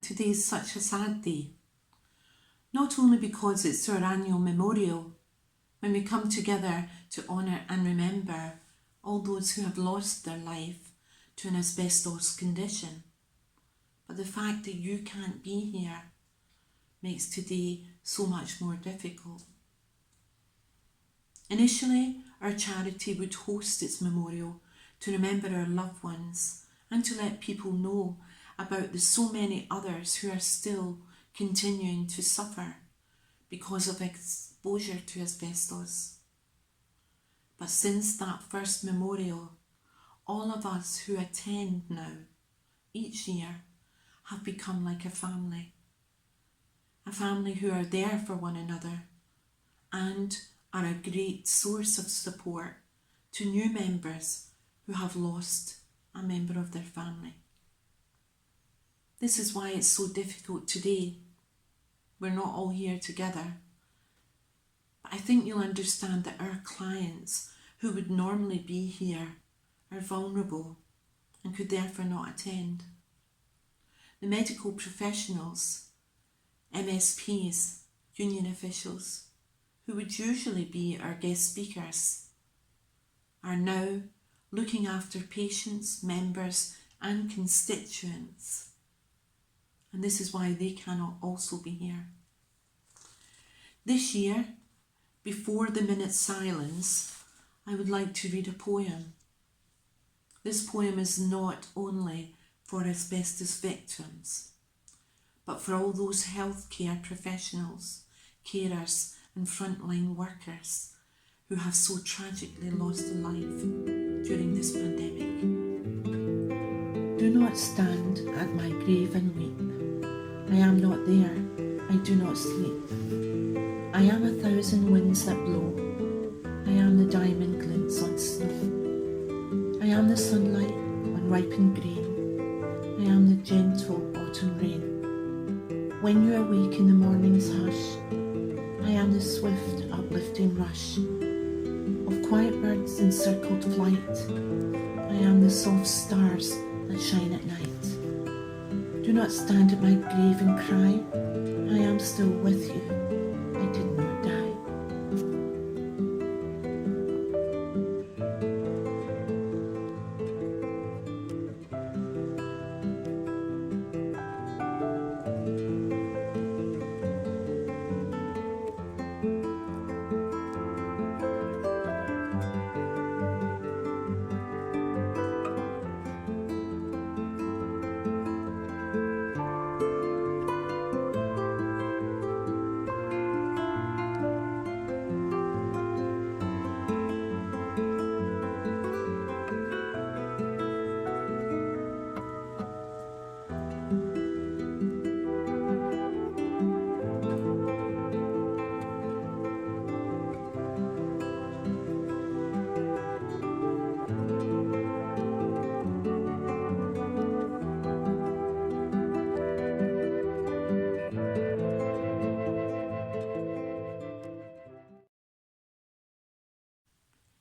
today is such a sad day. Not only because it's our annual memorial, when we come together to honour and remember all those who have lost their life to an asbestos condition, but the fact that you can't be here makes today so much more difficult. Initially, our charity would host its memorial to remember our loved ones and to let people know about the so many others who are still continuing to suffer because of exposure to asbestos. But since that first memorial, all of us who attend now, each year, have become like a family who are there for one another and are a great source of support to new members who have lost a member of their family. This is why it's so difficult today. We're not all here together. But I think you'll understand that our clients who would normally be here are vulnerable and could therefore not attend. The medical professionals, MSPs, union officials, who would usually be our guest speakers, are now looking after patients, members and constituents. And this is why they cannot also be here. This year, before the minute's silence, I would like to read a poem. This poem is not only for asbestos victims, but for all those healthcare professionals, carers and frontline workers who have so tragically lost a life during this pandemic. Do not stand at my grave and weep. I am not there, I do not sleep. I am 1,000 winds that blow. I am the diamond glints on snow. I am the sunlight on ripened grain. I am the gentle autumn rain. When you awake in the morning's hush, I am the swift uplifting rush of quiet birds in circled flight. I am the soft stars that shine at night. Do not stand at my grave and cry. I am still with you. I did not die.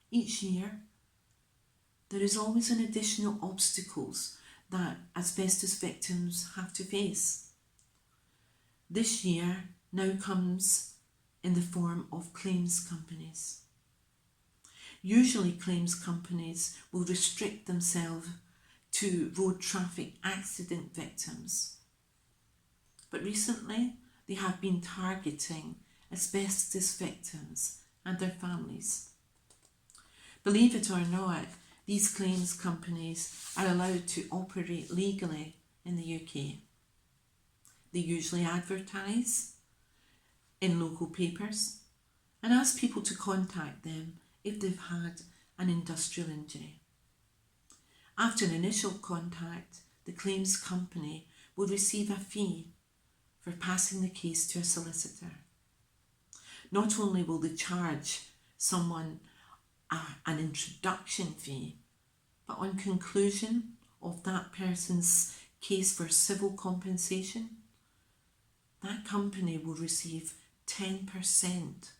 Each year, there is always an additional obstacles that asbestos victims have to face. This year now comes in the form of claims companies. Usually claims companies will restrict themselves to road traffic accident victims. But recently they have been targeting asbestos victims and their families. Believe it or not, these claims companies are allowed to operate legally in the UK. They usually advertise in local papers and ask people to contact them if they've had an industrial injury. After an initial contact, the claims company will receive a fee for passing the case to a solicitor. Not only will they charge someone an introduction fee, but on conclusion of that person's case for civil compensation, that company will receive 10%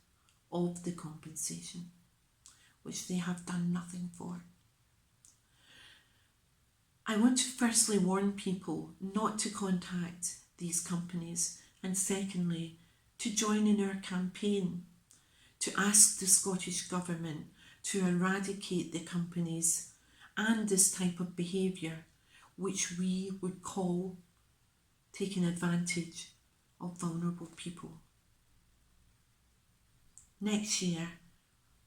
of the compensation, which they have done nothing for. I want to firstly warn people not to contact these companies, and secondly, to join in our campaign to ask the Scottish Government to eradicate the companies and this type of behaviour, which we would call taking advantage of vulnerable people. Next year,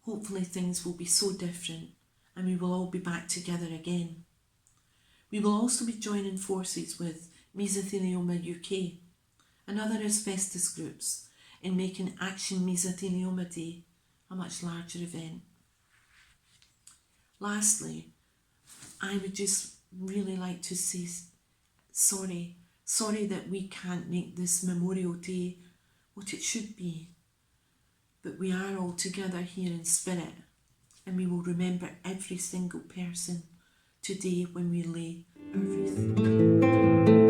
hopefully things will be so different and we will all be back together again. We will also be joining forces with Mesothelioma UK and other asbestos groups in making Action Mesothelioma Day a much larger event. Lastly, I would just really like to say sorry that we can't make this Memorial Day what it should be. But we are all together here in spirit, and we will remember every single person today when we lay our wreath.